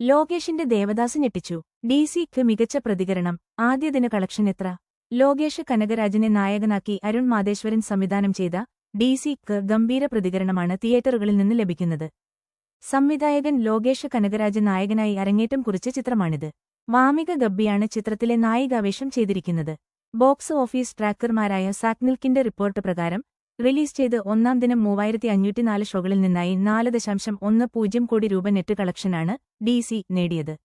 ലോകേഷിന്റെ ദേവദാസ് ഞെട്ടിച്ചു. ഡിസിക്ക് മികച്ച പ്രതികരണം. ആദ്യദിന കളക്ഷൻ എത്ര? ലോകേഷ് കനകരാജിനെ നായകനാക്കി അരുൺ മാതേശ്വരൻ സംവിധാനം ചെയ്ത ഡിസിക്ക് ഗംഭീര പ്രതികരണമാണ് തിയേറ്ററുകളിൽ നിന്ന് ലഭിക്കുന്നത്. സംവിധായകൻ ലോകേഷ് കനകരാജ് നായകനായി അരങ്ങേറ്റം കുറിച്ച ചിത്രമാണിത്. വാമിക ഗബ്ബിയാണ് ചിത്രത്തിലെ നായികാവേഷം ചെയ്തിരിക്കുന്നത്. ബോക്സ് ഓഫീസ് ട്രാക്കർമാരായ സാക്നിൽക്കിന്റെ റിപ്പോർട്ട് പ്രകാരം റിലീസ് ചെയ്ത് ഒന്നാം ദിനം 3504 ഷോകളിൽ നിന്നായി 4.10 കോടി രൂപ നെറ്റ് കളക്ഷനാണ് ഡിസി നേടിയത്.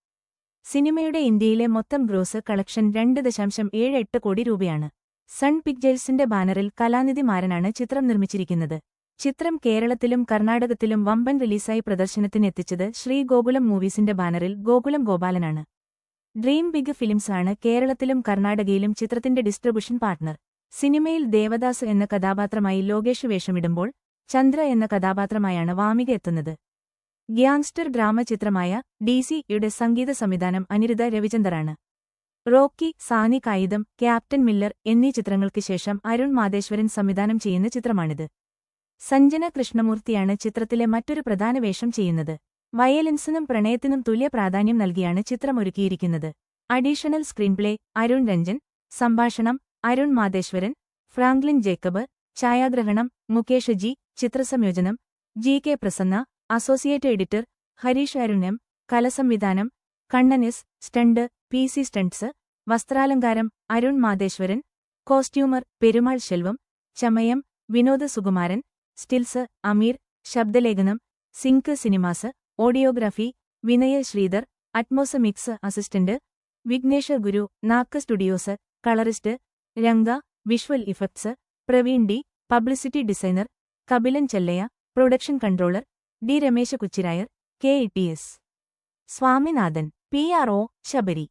സിനിമയുടെ ഇന്ത്യയിലെ മൊത്തം ഗ്രോസ് കളക്ഷൻ 2.78 കോടി രൂപയാണ്. സൺ പിക്ചേഴ്സിന്റെ ബാനറിൽ കലാനിധി മാരനാണ് ചിത്രം നിർമ്മിച്ചിരിക്കുന്നത്. ചിത്രം കേരളത്തിലും കർണാടകത്തിലും വമ്പൻ റിലീസായി പ്രദർശനത്തിനെത്തിച്ചത് ശ്രീ ഗോകുലം മൂവീസിന്റെ ബാനറിൽ ഗോകുലം ഗോപാലനാണ്. ഡ്രീം ബിഗ് ഫിലിംസ് ആണ് കേരളത്തിലും കർണാടകയിലും ചിത്രത്തിന്റെ ഡിസ്ട്രിബ്യൂഷൻ പാർട്ണർ. സിനിമയിൽ ദേവദാസ് എന്ന കഥാപാത്രമായി ലോകേഷ് വേഷമിടുമ്പോൾ ചന്ദ്ര എന്ന കഥാപാത്രമായാണ് വാമിക എത്തുന്നത്. ഗ്യാങ്സ്റ്റർ ഡ്രാമ ചിത്രമായ ഡിസിയുടെ സംഗീത സംവിധാനം അനിരുദ്ധ രവിചന്ദറാണ്. റോക്കി, സാനി കായിദം, ക്യാപ്റ്റൻ മില്ലർ എന്നീ ചിത്രങ്ങൾക്ക് ശേഷം അരുൺ മാതേശ്വരൻ സംവിധാനം ചെയ്യുന്ന ചിത്രമാണിത്. സഞ്ജന കൃഷ്ണമൂർത്തിയാണ് ചിത്രത്തിലെ മറ്റൊരു പ്രധാന വേഷം ചെയ്യുന്നത്. വയലൻസിനും പ്രണയത്തിനും തുല്യ പ്രാധാന്യം നൽകിയാണ് ചിത്രമൊരുക്കിയിരിക്കുന്നത്. അഡീഷണൽ സ്ക്രീൻപ്ലേ അരുൺ രഞ്ജൻ, സംഭാഷണം അരുൺ മാതേശ്വരൻ, ഫ്രാങ്ക്ലിൻ ജേക്കബ്, ഛായാഗ്രഹണം മുകേഷ് ജി, ചിത്രസംയോജനം GK. Prasanna, associate editor Harish Arun M, കലസംവിധാനം Kannan S, stunt PC. Stunts, വസ്ത്രാലങ്കാരം അരുൺ മാതേശ്വരൻ, കോസ്റ്റ്യൂമർ പെരുമാൾ ശെൽവം, ചമയം വിനോദ് സുകുമാരൻ, സ്റ്റിൽസ് അമീർ, ശബ്ദലേഖനം sync cinemas, audiography Vinay Sridhar, Atmos mix assistant Vignesh Guru, Knack studios, colourist Ranga, visual effects Praveen D, publicity designer Kapilan Chellaiah, production controller D Ramesh കുച്ചിരായർ, കെ.ഇ.ടി.എസ്. Swaminathan, പി.ആർ.ഒ. Sabari.